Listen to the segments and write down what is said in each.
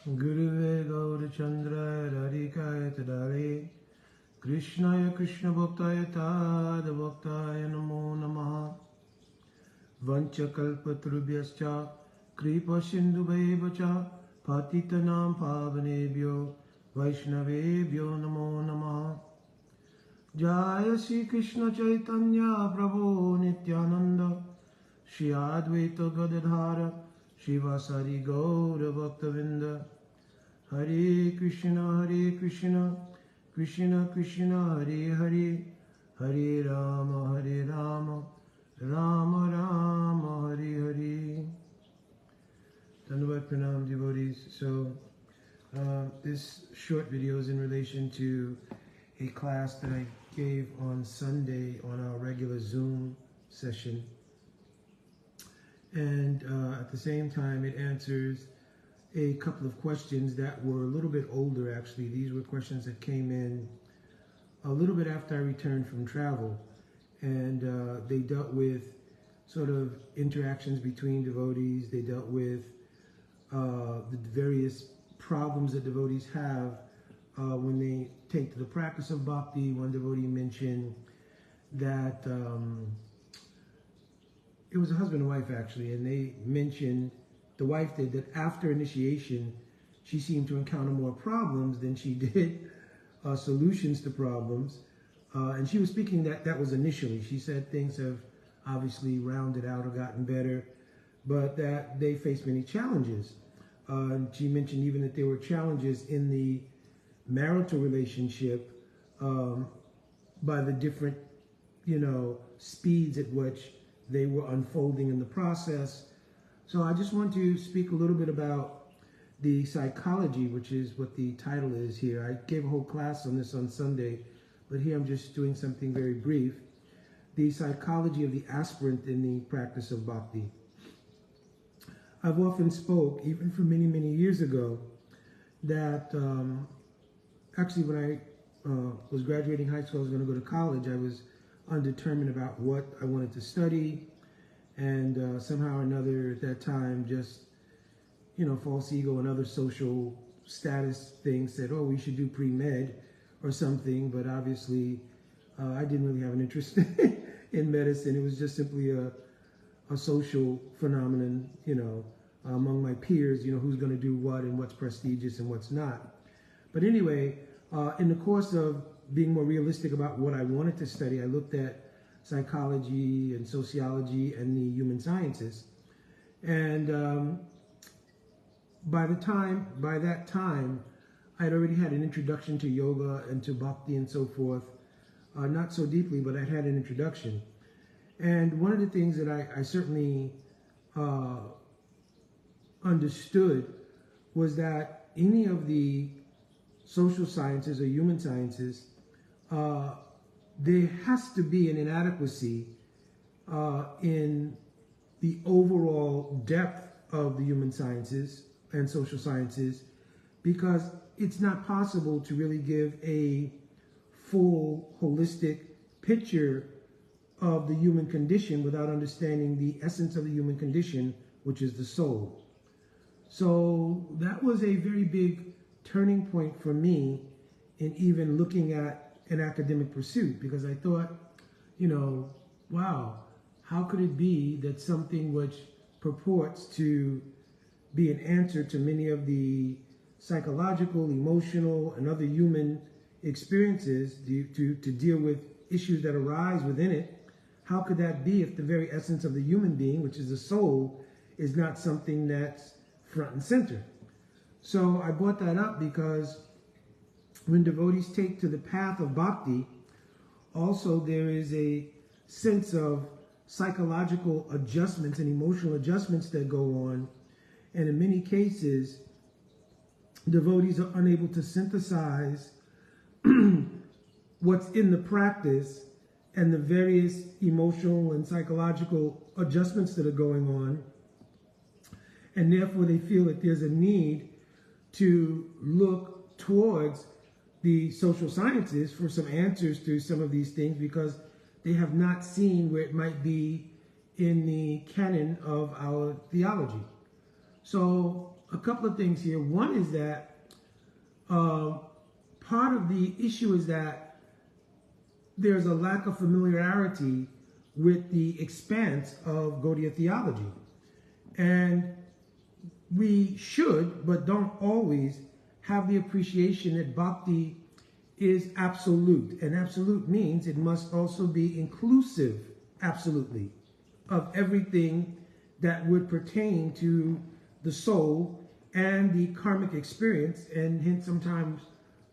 Guruve Gaurachandra Radhikaya Tadare Krishnaya Krishna Bhaktaya Tada Bhaktaya Namo Namaha Vancha Kalpatrubhyascha Kripa Sindhu Bhaivacha Patitanam Pavanebhyo Vaishnavebhyo Namo Namaha Jaya Sri Krishna Chaitanya Prabhu Nityananda Shri Advaita Gadadhara Shivasari Gaura Bhaktavinda Hare Krishna Krishna Krishna Hare Hare Hare Rama Rama Rama Hare Hare. Dhanyavad Pranam devotees. So this short video is in relation to a class that I gave on Sunday on our regular Zoom session. And at the same time, it answers a couple of questions that were a little bit older, actually. These were questions that came in a little bit after I returned from travel. And they dealt with sort of interactions between devotees. They dealt with the various problems that devotees have when they take to the practice of bhakti. One devotee mentioned that it was a husband and wife, actually, and they mentioned, the wife did, that after initiation, she seemed to encounter more problems than she did solutions to problems. And she was speaking that was initially. She said things have obviously rounded out or gotten better, but that they faced many challenges. And she mentioned even that there were challenges in the marital relationship by the different, speeds at which they were unfolding in the process. So I just want to speak a little bit about the psychology, which is what the title is here. I gave a whole class on this on Sunday, but here I'm just doing something very brief. The psychology of the aspirant in the practice of bhakti. I've often spoke, even from many, many years ago, that actually when I was graduating high school, I was going to go to college. I was undetermined about what I wanted to study, and somehow or another at that time, just false ego and other social status things said, oh, we should do pre-med or something. But obviously I didn't really have an interest in medicine. It was just simply a social phenomenon, among my peers, who's going to do what and what's prestigious and what's not. But anyway, in the course of being more realistic about what I wanted to study, I looked at psychology and sociology and the human sciences. And by that time, I had already had an introduction to yoga and to bhakti and so forth. Not so deeply, but I had an introduction. And one of the things that I certainly understood was that any of the social sciences or human sciences, there has to be an inadequacy in the overall depth of the human sciences and social sciences, because it's not possible to really give a full, holistic picture of the human condition without understanding the essence of the human condition, which is the soul. So that was a very big turning point for me in even looking at an academic pursuit, because I thought, wow, how could it be that something which purports to be an answer to many of the psychological, emotional, and other human experiences to deal with issues that arise within it, how could that be if the very essence of the human being, which is the soul, is not something that's front and center? So I brought that up because when devotees take to the path of bhakti, also there is a sense of psychological adjustments and emotional adjustments that go on. And in many cases, devotees are unable to synthesize what's in the practice and the various emotional and psychological adjustments that are going on. And therefore they feel that there's a need to look towards the social sciences for some answers to some of these things, because they have not seen where it might be in the canon of our theology. So a couple of things here. One is that part of the issue is that there's a lack of familiarity with the expanse of Gaudiya theology. And we should, but don't always, have the appreciation that Bhakti is absolute. And absolute means it must also be inclusive, absolutely, of everything that would pertain to the soul and the karmic experience, and hence sometimes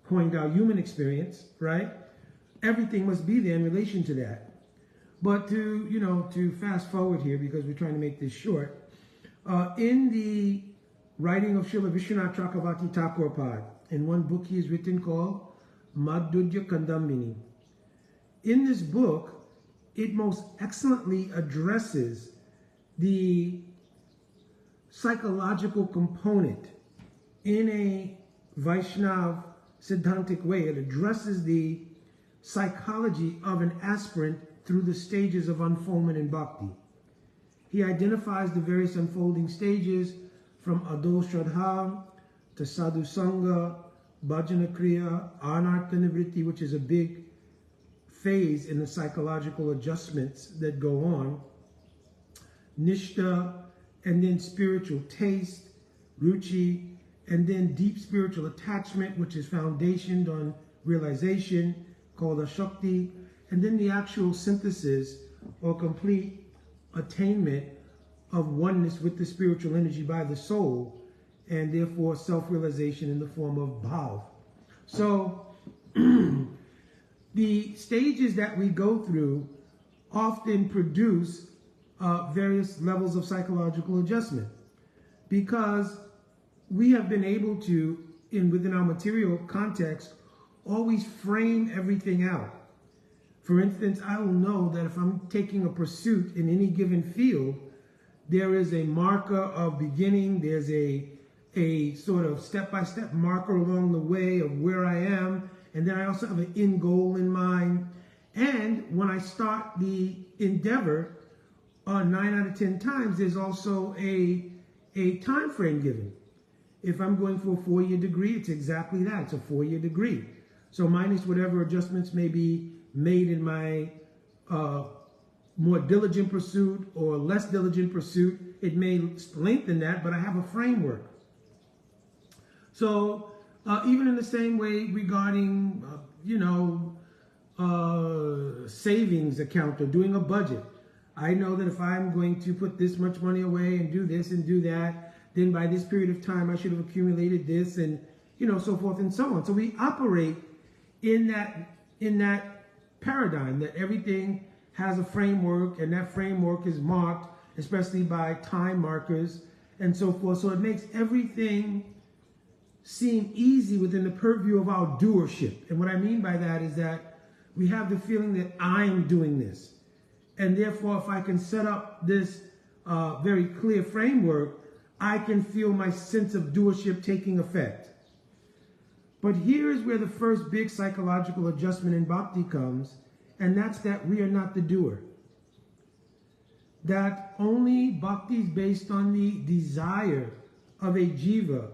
coined our human experience, right? Everything must be there in relation to that. But to fast forward here, because we're trying to make this short, in the writing of Srila Vishwanath Chakravarti Thakur Pad, in one book he has written called Madhurya Kandambini. In this book, it most excellently addresses the psychological component in a Vaishnav Siddhantic way. It addresses the psychology of an aspirant through the stages of unfoldment in Bhakti. He identifies the various unfolding stages from Ado Shraddha to Sadhu Sangha, Bhajana Kriya, Anartha Nivritti, which is a big phase in the psychological adjustments that go on, Nishta, and then spiritual taste, Ruchi, and then deep spiritual attachment, which is foundationed on realization, called Ashakti, and then the actual synthesis or complete attainment of oneness with the spiritual energy by the soul, and therefore self-realization in the form of bhav. So the stages that we go through often produce various levels of psychological adjustment, because we have been able to, within our material context, always frame everything out. For instance, I will know that if I'm taking a pursuit in any given field, there is a marker of beginning, there's a sort of step-by-step marker along the way of where I am, and then I also have an end goal in mind. And when I start the endeavor, 9 out of 10 times, there's also a time frame given. If I'm going for a 4-year degree, it's exactly that. It's a 4-year degree. So minus whatever adjustments may be made in my more diligent pursuit or less diligent pursuit, it may lengthen that, but I have a framework. So even in the same way regarding, savings account or doing a budget, I know that if I'm going to put this much money away and do this and do that, then by this period of time I should have accumulated this, and so forth and so on. So we operate in that paradigm that everything has a framework, and that framework is marked, especially by time markers and so forth. So it makes everything seem easy within the purview of our doership. And what I mean by that is that we have the feeling that I'm doing this. And therefore, if I can set up this very clear framework, I can feel my sense of doership taking effect. But here's where the first big psychological adjustment in Bhakti comes, and that's that we are not the doer. That only Bhakti is based on the desire of a jiva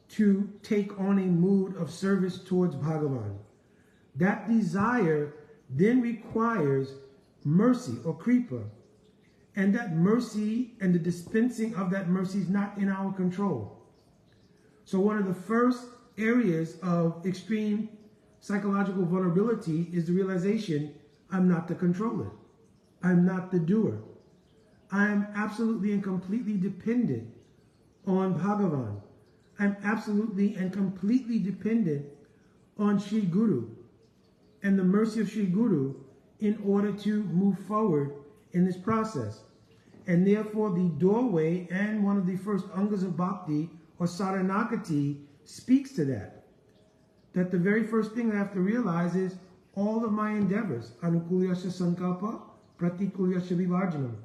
to take on a mood of service towards Bhagavan. That desire then requires mercy or kripa, and that mercy and the dispensing of that mercy is not in our control. So one of the first areas of extreme psychological vulnerability is the realization I'm not the controller. I'm not the doer. I'm absolutely and completely dependent on Bhagavan. I'm absolutely and completely dependent on Sri Guru and the mercy of Sri Guru in order to move forward in this process. And therefore the doorway and one of the first angas of Bhakti, or Saranagati, speaks to that. That the very first thing I have to realize is all of my endeavors, anukulyasya sankalpa, pratikulyasya vivarjanam.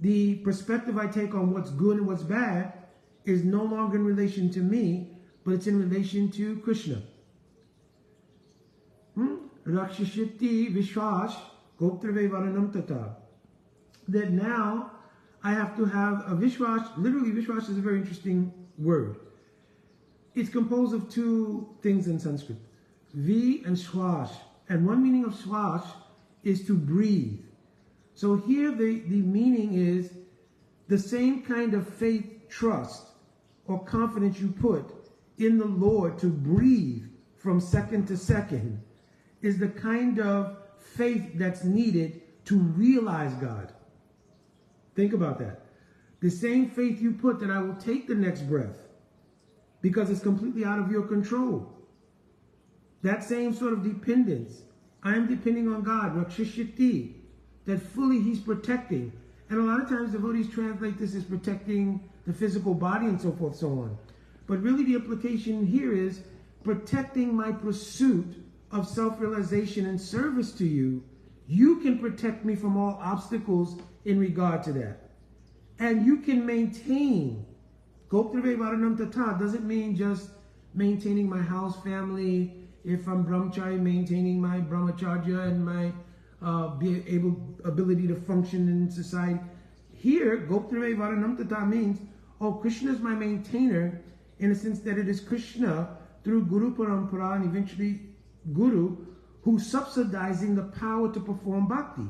The perspective I take on what's good and what's bad is no longer in relation to me, but it's in relation to Krishna. Rakshashiti vishwas goptrave varanam tata. That now I have to have a vishwas. Literally, vishwas is a very interesting word. It's composed of two things in Sanskrit, V and Shwash. And one meaning of Shwash is to breathe. So here the meaning is the same kind of faith, trust, or confidence you put in the Lord to breathe from second to second is the kind of faith that's needed to realize God. Think about that. The same faith you put that I will take the next breath because it's completely out of your control. That same sort of dependence. I am depending on God, Rakshishiti, that fully He's protecting. And a lot of times devotees translate this as protecting the physical body and so forth, so on. But really the implication here is protecting my pursuit of self-realization and service to you. You can protect me from all obstacles in regard to that. And you can maintain. Goptrave Varanam Tata doesn't mean just maintaining my house, family. If I'm brahmachari, maintaining my brahmacharya and my ability to function in society. Here, Goptrave Varanam Tata means, oh, Krishna is my maintainer in a sense that it is Krishna through Guru Parampara and eventually Guru who's subsidizing the power to perform bhakti.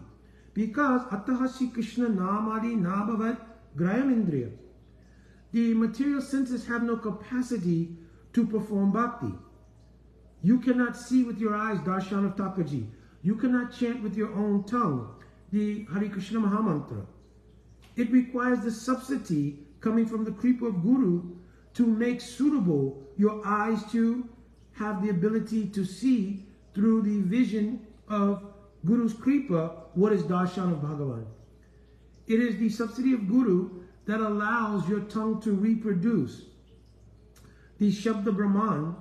Because Atahashi Krishna Namadi Nabhavat Grayam Indriya. The material senses have no capacity to perform bhakti. You cannot see with your eyes darshan of Thakurji. You cannot chant with your own tongue the Hare Krishna Mahamantra. It requires the subsidy coming from the Kripa of Guru to make suitable your eyes to have the ability to see through the vision of Guru's Kripa what is darshan of Bhagavan. It is the subsidy of Guru that allows your tongue to reproduce the Shabda Brahman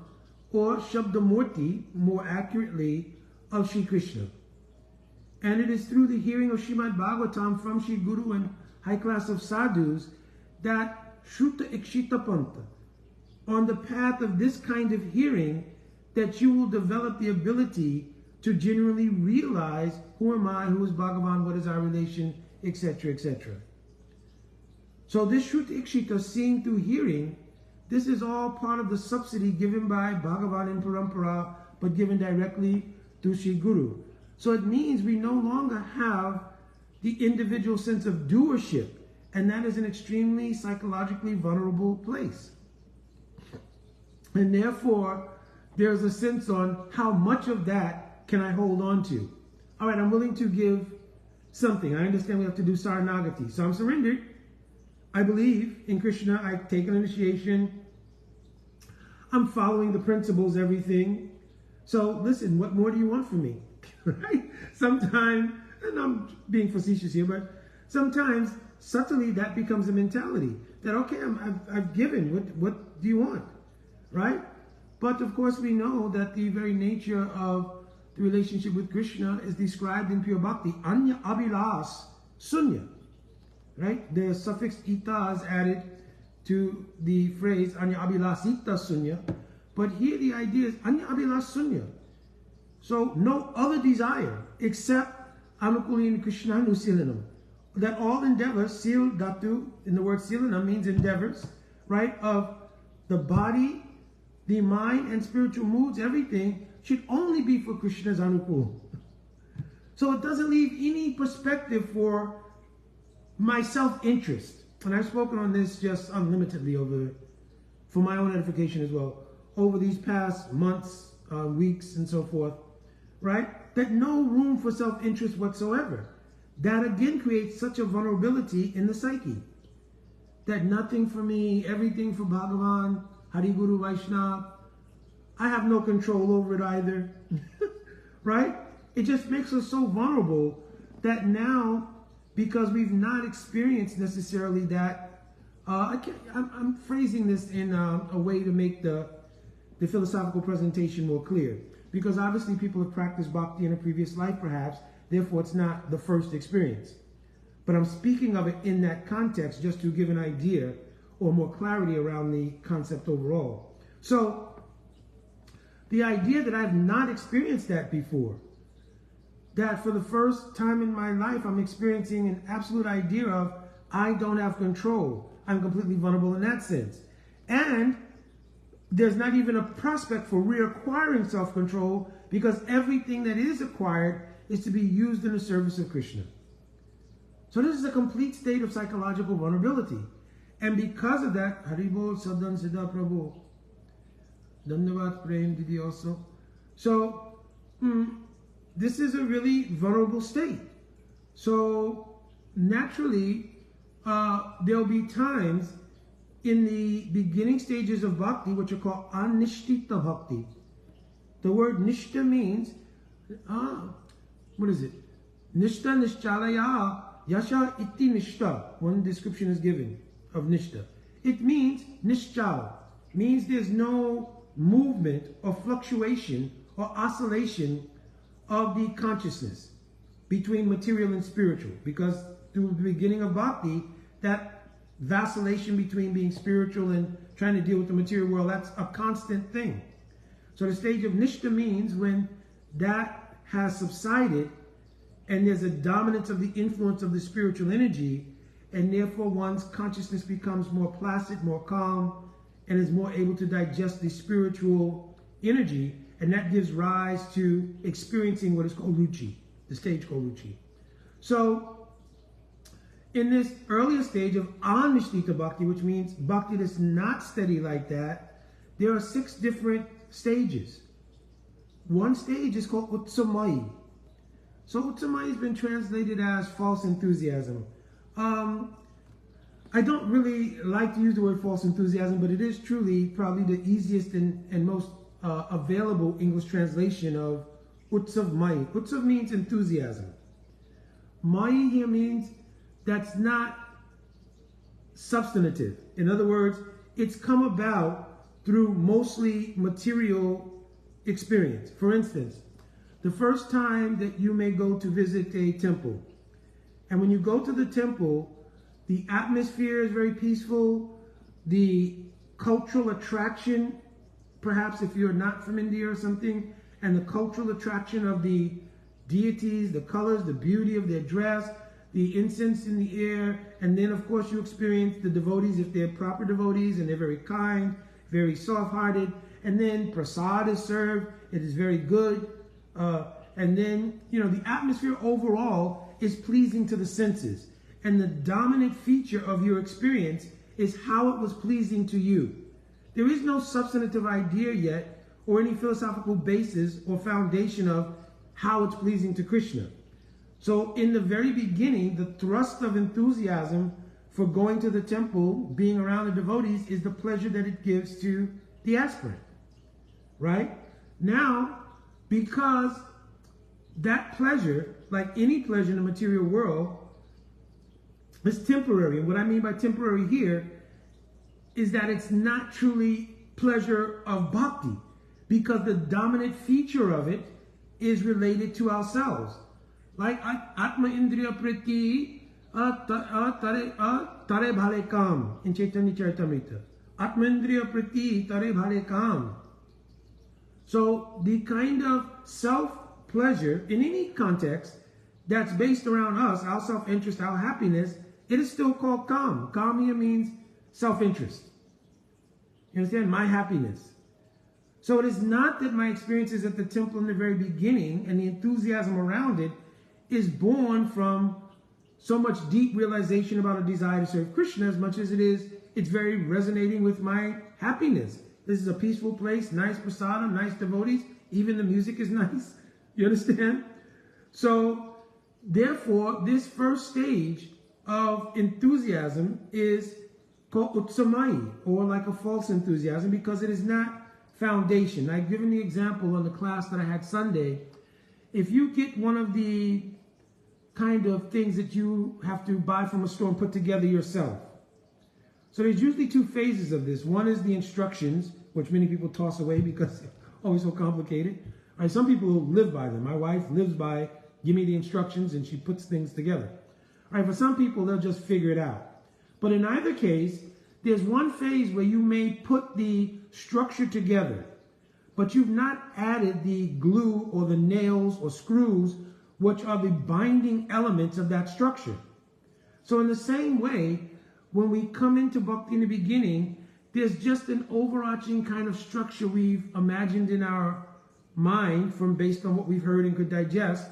or Shabda Murti, more accurately, of Shri Krishna. And it is through the hearing of Srimad Bhagavatam from Shri Guru and high class of sadhus that Shruta Ikshita Panta, on the path of this kind of hearing, that you will develop the ability to genuinely realize who am I, who is Bhagavan, what is our relation, etc., etc. So this Shruta Ikshita, seeing through hearing, this is all part of the subsidy given by Bhagavan in Parampara, but given directly through Shri Guru. So it means we no longer have the individual sense of doership, and that is an extremely psychologically vulnerable place. And therefore, there's a sense on how much of that can I hold on to. All right, I'm willing to give something. I understand we have to do Saranagati. So I'm surrendered. I believe in Krishna. I've taken initiation. I'm following the principles, everything. So listen, what more do you want from me? Right? Sometimes, and I'm being facetious here, but sometimes subtly that becomes a mentality that, okay, I've given. What do you want? Right? But of course we know that the very nature of the relationship with Krishna is described in pure bhakti. Anya abhilas sunya. Right? The suffix ita is added to the phrase anya abhilasita sunya. But here the idea is anya abhilas sunya. So no other desire except anukulin Krishna nusilanam. That all endeavors, sil dhatu, in the word silanam means endeavors, right, of the body, the mind, and spiritual moods, everything should only be for Krishna's anukul. So it doesn't leave any perspective for my self-interest. And I've spoken on this just unlimitedly for my own edification as well, over these past months, weeks, and so forth, right? That no room for self-interest whatsoever. That again creates such a vulnerability in the psyche. That nothing for me, everything for Bhagavan, Hari Guru Vaishnava, I have no control over it either, right? It just makes us so vulnerable that now, because we've not experienced necessarily that, I'm phrasing this in a way to make the philosophical presentation more clear. Because obviously people have practiced bhakti in a previous life perhaps, therefore it's not the first experience. But I'm speaking of it in that context just to give an idea or more clarity around the concept overall. So, the idea that I've not experienced that before, that for the first time in my life I'm experiencing an absolute idea of I don't have control. I'm completely vulnerable in that sense. And there's not even a prospect for reacquiring self-control, because everything that is acquired is to be used in the service of Krishna. So this is a complete state of psychological vulnerability. And because of that, Haribol Sadan Siddha Prabhu, Dandavat Prem Didi also. So this is a really vulnerable state. So naturally, there'll be times in the beginning stages of bhakti, which are called anishtita bhakti. The word nishta means, what is it? Nishta nischalaya yasha iti nishta. One description is given of nishta. It means nischal, means there's no movement or fluctuation or oscillation of the consciousness between material and spiritual. Because through the beginning of bhakti, that vacillation between being spiritual and trying to deal with the material world, that's a constant thing. So the stage of nishta means when that has subsided and there's a dominance of the influence of the spiritual energy, and therefore one's consciousness becomes more placid, more calm, and is more able to digest the spiritual energy, and that gives rise to experiencing what is called ruchi, the stage called ruchi. So in this earlier stage of anishtita bhakti, which means bhakti that's not steady like that, there are 6 different stages. One stage is called utsamai. So utsamai has been translated as false enthusiasm. I don't really like to use the word false enthusiasm, but it is truly probably the easiest and most available English translation of utsav mai. Utsav means enthusiasm. Mai here means that's not substantive. In other words, it's come about through mostly material experience. For instance, the first time that you may go to visit a temple, and when you go to the temple, the atmosphere is very peaceful, the cultural attraction, perhaps if you're not from India or something, and the cultural attraction of the deities, the colors, the beauty of their dress, the incense in the air, and then of course you experience the devotees if they're proper devotees and they're very kind, very soft-hearted, and then prasad is served, it is very good, and then the atmosphere overall is pleasing to the senses, and the dominant feature of your experience is how it was pleasing to you. There is no substantive idea yet or any philosophical basis or foundation of how it's pleasing to Krishna. So in the very beginning, the thrust of enthusiasm for going to the temple, being around the devotees, is the pleasure that it gives to the aspirant, right? Now, because that pleasure, like any pleasure in the material world, is temporary. And what I mean by temporary here is that it's not truly pleasure of bhakti, because the dominant feature of it is related to ourselves. Like Atma Indriya Priti Tare Bhale Kam in Chaitanya Charitamrita. Atma Indriya Priti Tare Bhale Kam. So the kind of self-pleasure in any context that's based around us, our self-interest, our happiness, it is still called kam. Kam here means self-interest. You understand? My happiness. So it is not that my experiences at the temple in the very beginning and the enthusiasm around it is born from so much deep realization about a desire to serve Krishna, as much as it's very resonating with my happiness. This is a peaceful place, nice prasadam, nice devotees, even the music is nice. You understand? So therefore, this first stage of enthusiasm is called utsamai, or like a false enthusiasm, because it is not foundation. I've given the example on the class that I had Sunday. If you get one of the kind of things that you have to buy from a store and put together yourself. So there's usually 2 phases of this. One is the instructions, which many people toss away because they're always so complicated. All right, some people live by them. My wife lives by, give me the instructions, and she puts things together. All right, for some people, they'll just figure it out. But in either case, there's one phase where you may put the structure together, but you've not added the glue or the nails or screws, which are the binding elements of that structure. So in the same way, when we come into bhakti in the beginning, there's just an overarching kind of structure we've imagined in our mind from based on what we've heard and could digest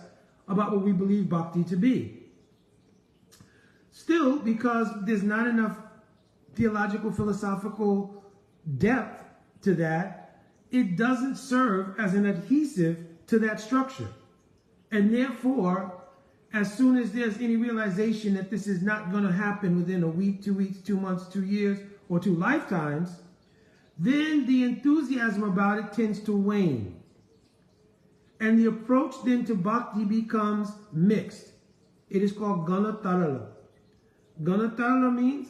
about what we believe bhakti to be. Still, because there's not enough theological, philosophical depth to that, it doesn't serve as an adhesive to that structure. And therefore, as soon as there's any realization that this is not going to happen within a week, 2 weeks, 2 months, 2 years, or 2 lifetimes, then the enthusiasm about it tends to wane. And the approach then to bhakti becomes mixed. It is called Ganatarala. Ganatarala means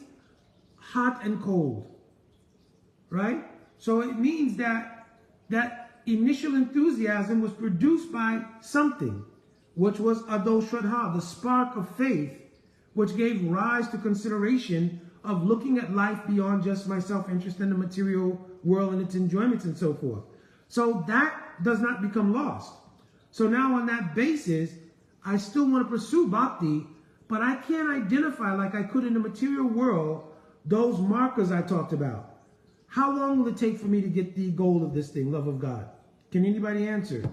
hot and cold, right? So it means that that initial enthusiasm was produced by something, which was Ado Shraddha, the spark of faith, which gave rise to consideration of looking at life beyond just my self-interest in the material world and its enjoyments and so forth. So that does not become lost. So now on that basis, I still want to pursue bhakti, but I can't identify like I could in the material world those markers I talked about. How long will it take for me to get the goal of this thing, love of God? Can anybody answer?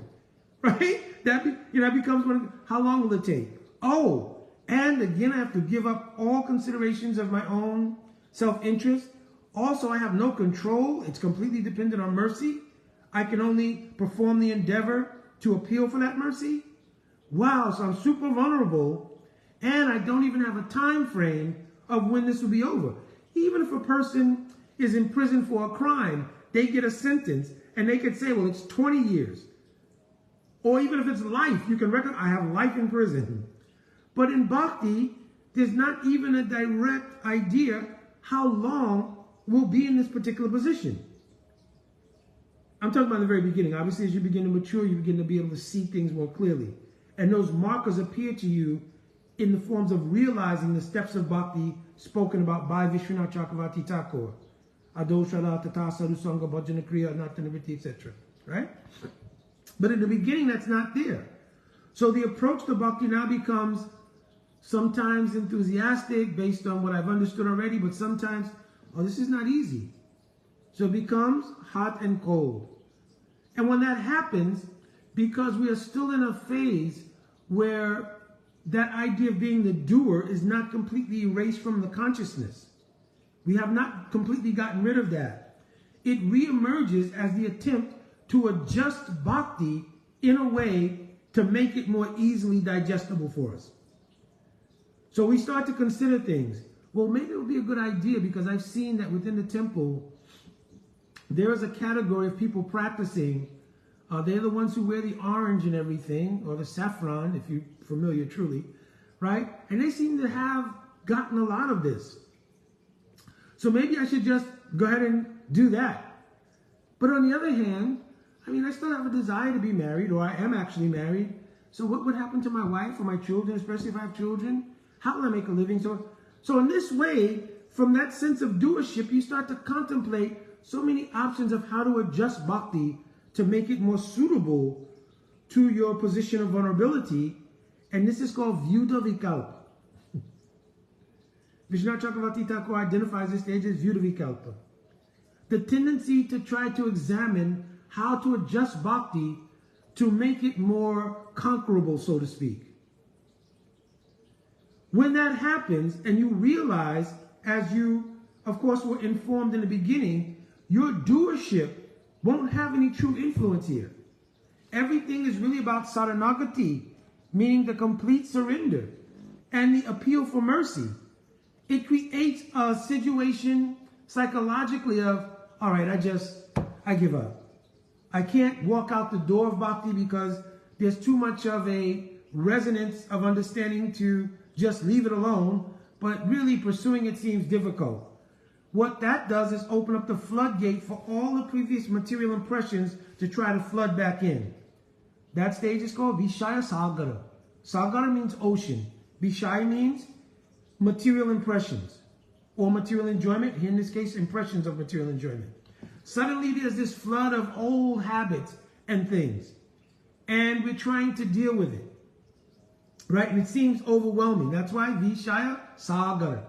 Right? That becomes one. How long will it take? Oh, and again, I have to give up all considerations of my own self-interest. Also, I have no control. It's completely dependent on mercy. I can only perform the endeavor to appeal for that mercy. Wow, so I'm super vulnerable, and I don't even have a time frame of when this will be over. Even if a person is in prison for a crime, they get a sentence, and they could say, well, it's 20 years. Or even if it's life, you can record, I have life in prison. But in bhakti, there's not even a direct idea how long we'll be in this particular position. I'm talking about in the very beginning. Obviously, as you begin to mature, you begin to be able to see things more clearly. And those markers appear to you in the forms of realizing the steps of bhakti spoken about by Vishwanath Chakravarti Thakur. Ado Shraddha, Tata Sadhu Sangha, Bhajana Kriya, Anatanavritti, etc. Right? But in the beginning, that's not there. So the approach to bhakti now becomes sometimes enthusiastic based on what I've understood already, but sometimes, oh, this is not easy. So it becomes hot and cold. And when that happens, because we are still in a phase where that idea of being the doer is not completely erased from the consciousness. We have not completely gotten rid of that. It reemerges as the attempt to adjust bhakti in a way to make it more easily digestible for us. So we start to consider things. Well, maybe it would be a good idea because I've seen that within the temple, there is a category of people practicing. They're the ones who wear the orange and everything, or the saffron, if you're familiar truly, right? And they seem to have gotten a lot of this. So maybe I should just go ahead and do that. But on the other hand, I mean, I still have a desire to be married, or I am actually married. So what would happen to my wife or my children, especially if I have children? How will I make a living? So in this way, from that sense of doership, you start to contemplate so many options of how to adjust bhakti to make it more suitable to your position of vulnerability. And this is called Vyuda Vikalpa. Vishwanath Chakravarti Thakur identifies this stage as Vyuda Vikalpa. The tendency to try to examine how to adjust bhakti to make it more conquerable, so to speak. When that happens and you realize, as you, of course, were informed in the beginning, your doership won't have any true influence here. Everything is really about saranagati, meaning the complete surrender and the appeal for mercy. It creates a situation psychologically of, all right, I give up. I can't walk out the door of bhakti because there's too much of a resonance of understanding to just leave it alone, but really pursuing it seems difficult. What that does is open up the floodgate for all the previous material impressions to try to flood back in. That stage is called Vishaya Sagara. Sagara means ocean. Vishaya means material impressions or material enjoyment. Here in this case, impressions of material enjoyment. Suddenly there's this flood of old habits and things, and we're trying to deal with it, right? And it seems overwhelming. That's why Vishaya Sagara.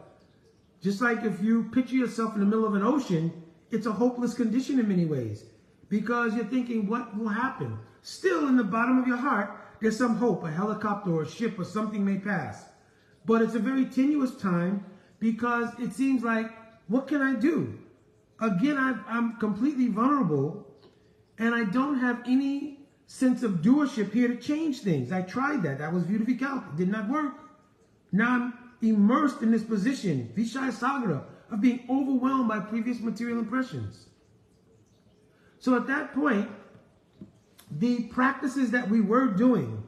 Just like if you picture yourself in the middle of an ocean it's a hopeless condition in many ways, because you're thinking, what will happen? Still, in the bottom of your heart, there's some hope. A helicopter or a ship or something may pass. But it's a very tenuous time, because it seems like, what can I do? Again, I'm completely vulnerable, and I don't have any sense of doership here to change things. I tried that. That was Viudvikalpa. It did not work. Now I'm immersed in this position, Vishaya Sagara, of being overwhelmed by previous material impressions. So at that point, the practices that we were doing,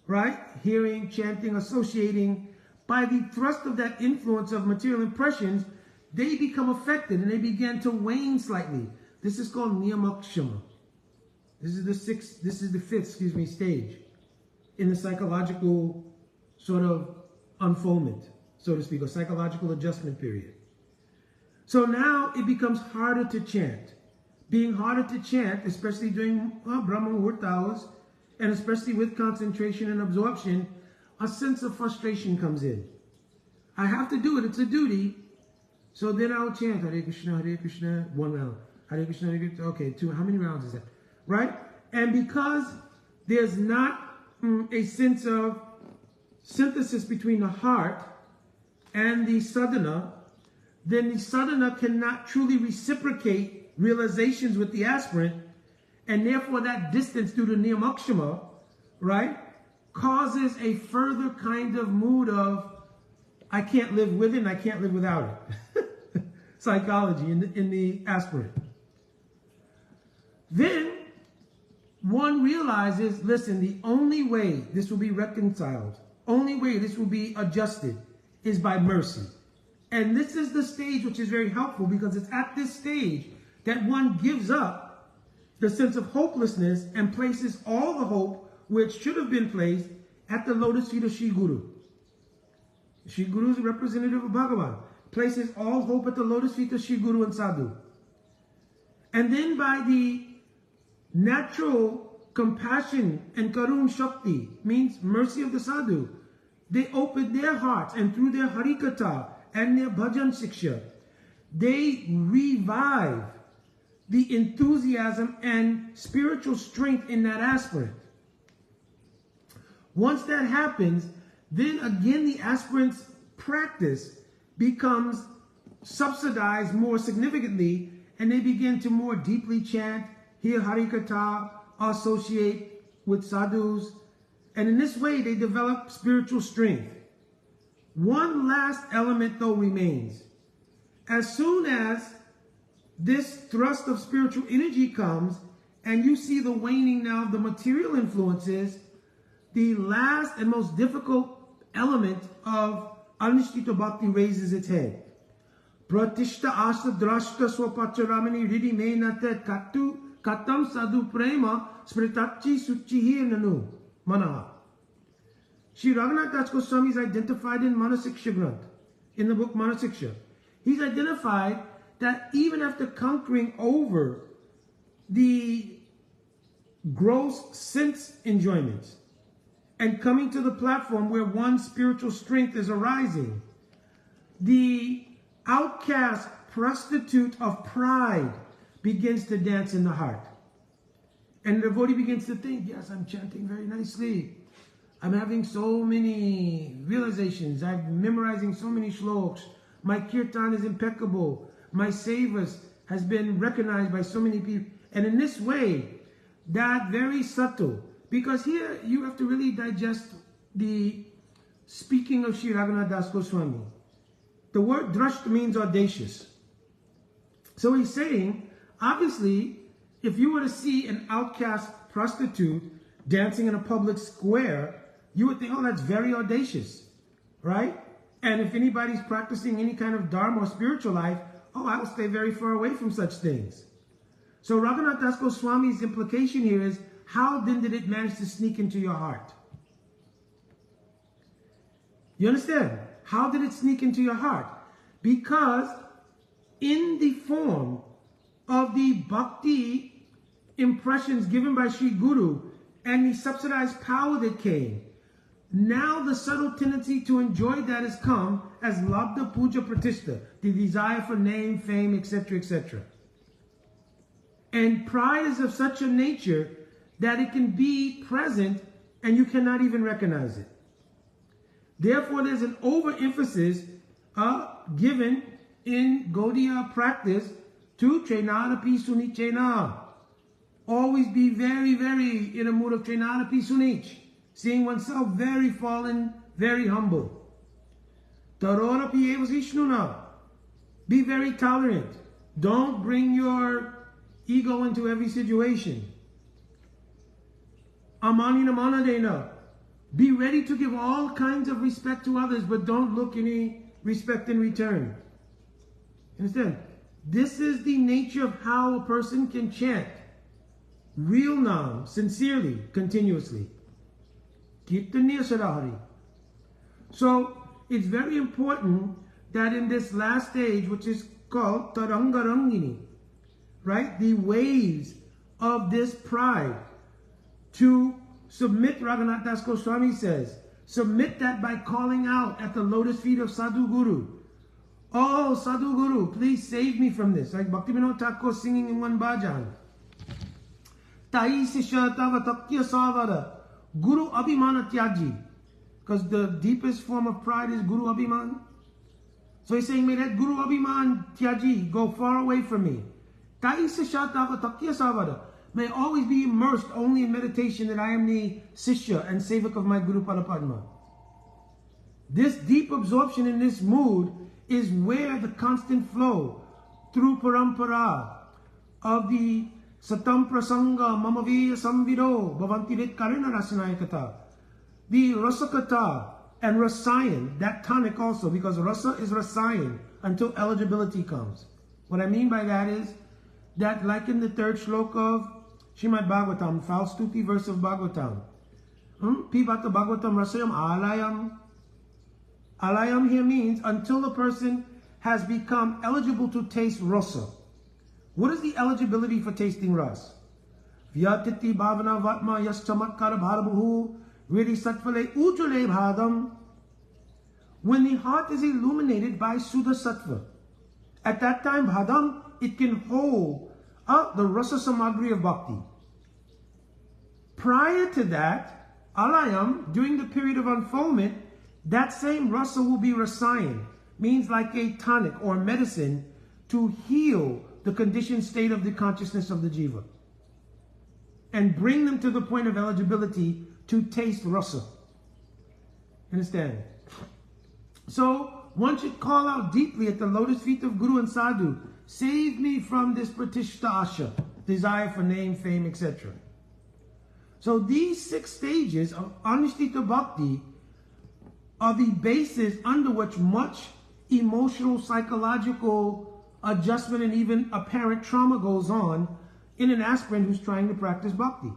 right? Hearing, chanting, associating, by the thrust of that influence of material impressions, they become affected and they begin to wane slightly. This is called Niyamakshama. This is the fifth stage in the psychological sort of unfoldment, so to speak, or psychological adjustment period. So now it becomes harder to chant. Being harder to chant, especially during Brahma Muhurta hours, and especially with concentration and absorption, a sense of frustration comes in. I have to do it, it's a duty. So then I'll chant Hare Krishna, 1 round. Hare Krishna, okay, 2, how many rounds is that? Right? And because there's not a sense of synthesis between the heart and the sadhana, then the sadhana cannot truly reciprocate realizations with the aspirant, and therefore that distance due to niyamakshama, right, causes a further kind of mood of, I can't live with it and I can't live without it. Psychology in the aspirant. Then one realizes, listen, the only way this will be reconciled, only way this will be adjusted is by mercy. And this is the stage which is very helpful, because it's at this stage that one gives up the sense of hopelessness and places all the hope which should have been placed at the lotus feet of Shri Guru. Shri Guru is a representative of Bhagavan. Places all hope at the lotus feet of Shri Guru and Sadhu. And then by the natural compassion and Karun Shakti, means mercy of the Sadhu, they open their hearts, and through their Harikatha and their Bhajan Shiksha, they revive the enthusiasm and spiritual strength in that aspirant. Once that happens, then again the aspirant's practice becomes subsidized more significantly, and they begin to more deeply chant, hear Harikatha, associate with sadhus, and in this way they develop spiritual strength. One last element though remains. As soon as this thrust of spiritual energy comes, and you see the waning now of the material influences, the last and most difficult element of Anushtita Bhakti raises its head. Pratishta asa drashta swapacharamani ridi menate katu katam sadhu prema spritachi suchihi nanu manaha. Sri Raghunath Das Goswami is identified in Manasiksha Granth, in the book Manasiksha. He's identified that even after conquering over the gross sense enjoyments and coming to the platform where one's spiritual strength is arising, the outcast prostitute of pride begins to dance in the heart. And the devotee begins to think, yes, I'm chanting very nicely. I'm having so many realizations. I'm memorizing so many shloks. My kirtan is impeccable. My sevas has been recognized by so many people. And in this way, that very subtle, because here you have to really digest the speaking of Sri Raghunath Das Goswami. The word drashta means audacious. So he's saying, obviously, if you were to see an outcast prostitute dancing in a public square, you would think, oh, that's very audacious, right? And if anybody's practicing any kind of dharma or spiritual life, oh, I will stay very far away from such things. So Raghunath Das Goswami's implication here is, how then did it manage to sneak into your heart? You understand? How did it sneak into your heart? Because in the form of the bhakti impressions given by Sri Guru and the subsidized power that came, now the subtle tendency to enjoy that has come as labdha puja pratishta, the desire for name, fame, etc., etc. And pride is of such a nature that it can be present and you cannot even recognize it. Therefore, there's an overemphasis given in Gaudiya practice to Trenadapi Sunichena. Always be very, very in a mood of Trenadapi Sunich, seeing oneself very fallen, very humble. Tarorapi Evasishnuna. Be very tolerant. Don't bring your ego into every situation. Amani Namanadena. Be ready to give all kinds of respect to others, but don't look any respect in return. Understand? This is the nature of how a person can chant real Nam, sincerely, continuously. Kirtaniya Sadahari. So, it's very important that in this last stage, which is called Tarangarangini, right? The waves of this pride, to submit, Raghunath Das Goswami says, submit that by calling out at the lotus feet of Sadhu Guru. Oh, Sadhu Guru, please save me from this. Like Bhaktivinoda Thakur singing in one bhajan. Tai Sisha Tava Takya Savara Guru Abhimana Tyaji. Because the deepest form of pride is Guru Abhiman. So he's saying, may that Guru Abhiman Tyaji go far away from me. Tai Sisha Tava Takya Savara. May always be immersed only in meditation that I am the Sishya and Sevak of my Guru Padapadma. This deep absorption in this mood is where the constant flow through Parampara of the Satam Prasanga Mamaviya Samvido Bhavantirit Karina Rasanayakata, the Rasakata and Rasayan, that tonic also, because Rasa is Rasayan until eligibility comes. What I mean by that is that, like in the third shloka of Srimad Bhagavatam, Falstuti verse of Bhagavatam, Pibata Bhagavatam Rasayam Alayam. Alayam here means until the person has become eligible to taste rasa. What is the eligibility for tasting ras? Vyatiti bhavana vatma yastamakkara bharabuhu ridi satvale ujjale bhadam. When the heart is illuminated by Suddha Sattva, at that time bhadam, it can hold up the rasa samagri of bhakti. Prior to that, alayam, during the period of unfoldment, that same rasa will be rasayan, means like a tonic or medicine to heal the conditioned state of the consciousness of the jiva and bring them to the point of eligibility to taste rasa. Understand? So one should call out deeply at the lotus feet of Guru and Sadhu, save me from this pratishta asha, desire for name, fame, etc. So these 6 stages of Anushtita Bhakti are the basis under which much emotional, psychological adjustment and even apparent trauma goes on in an aspirant who's trying to practice bhakti.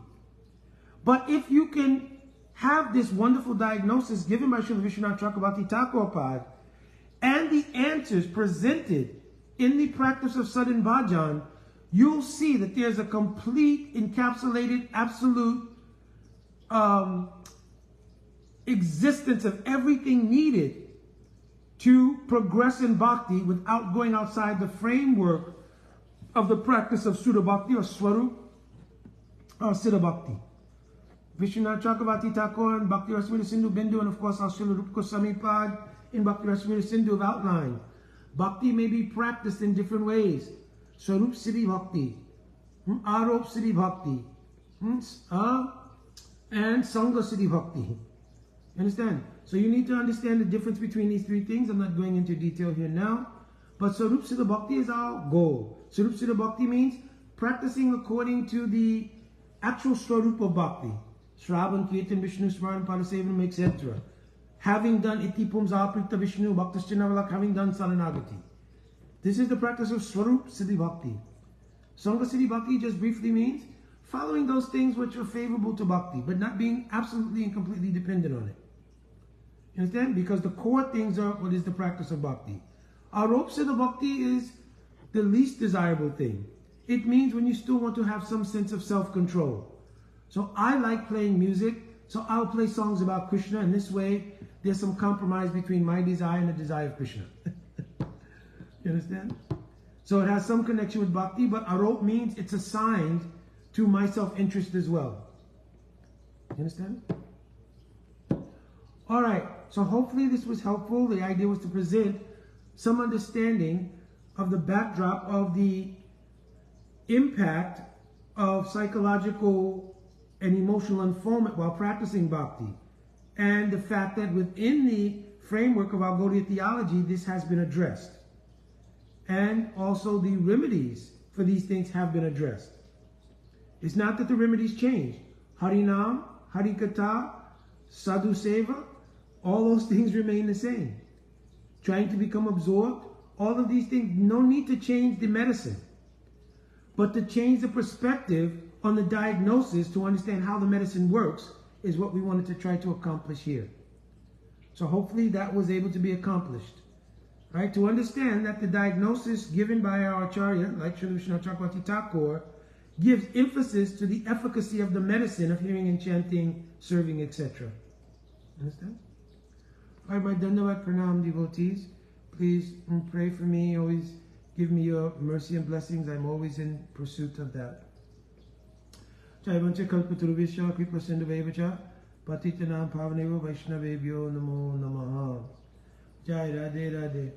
But if you can have this wonderful diagnosis given by Srila Vishwanath Chakravarti Thakur and the answers presented in the practice of Sadhan Bhajan, you'll see that there's a complete, encapsulated, absolute existence of everything needed to progress in bhakti without going outside the framework of the practice of Sudha Bhakti or Swarup or Siddha Bhakti. Vishwanath Chakravarti Thakur and Bhakti Rasamrita Sindhu Bindu, and of course our Srila Rupa Goswami Pad in Bhakti Rasamrita Sindhu have outlined. Bhakti may be practiced in different ways. Swarup Siddhi Bhakti, Arop Siddhi Bhakti, and Sangha Siddhi Bhakti. Understand? So you need to understand the difference between these 3 things. I'm not going into detail here now. But Swarup Siddha Bhakti is our goal. Swarup Siddha Bhakti means practicing according to the actual Swarup of Bhakti. Shravan, Kirtan, Vishnu, Smaran, Padasevanam, etc. Having done Iti Pumsa, Prita Vishnu, Bhaktasthanavalak, having done Saranagati. This is the practice of Swarup Siddhi Bhakti. Sangha Siddhi Bhakti just briefly means following those things which are favorable to Bhakti, but not being absolutely and completely dependent on it. You understand? Because the core things are what is the practice of Bhakti. Arop Siddha Bhakti is the least desirable thing. It means when you still want to have some sense of self-control. So I like playing music, so I'll play songs about Krishna, and this way there's some compromise between my desire and the desire of Krishna. You understand? So it has some connection with bhakti, but arop means it's assigned to my self-interest as well. You understand? All right, so hopefully this was helpful. The idea was to present some understanding of the backdrop of the impact of psychological and emotional unfoldment while practicing bhakti, and the fact that within the framework of our Gaudiya theology, this has been addressed. And also the remedies for these things have been addressed. It's not that the remedies changed. Harinam, Harikatha, Sadhu Seva, all those things remain the same. Trying to become absorbed, all of these things, no need to change the medicine, but to change the perspective on the diagnosis to understand how the medicine works is what we wanted to try to accomplish here. So hopefully that was able to be accomplished. Right? To understand that the diagnosis given by our Acharya, like Srila Vishnu Chakravarti Thakur, gives emphasis to the efficacy of the medicine of hearing and chanting, serving, etc. Understand? All right, my Dandavat Pranam devotees, please pray for me. Always give me your mercy and blessings. I'm always in pursuit of that. Jaivancha Kalpaturubhisha Kripa Sindhuvevacha Patitanam Pavaneva Vaishnavebhyo Namo Namaha. Jai Radhe Radhe.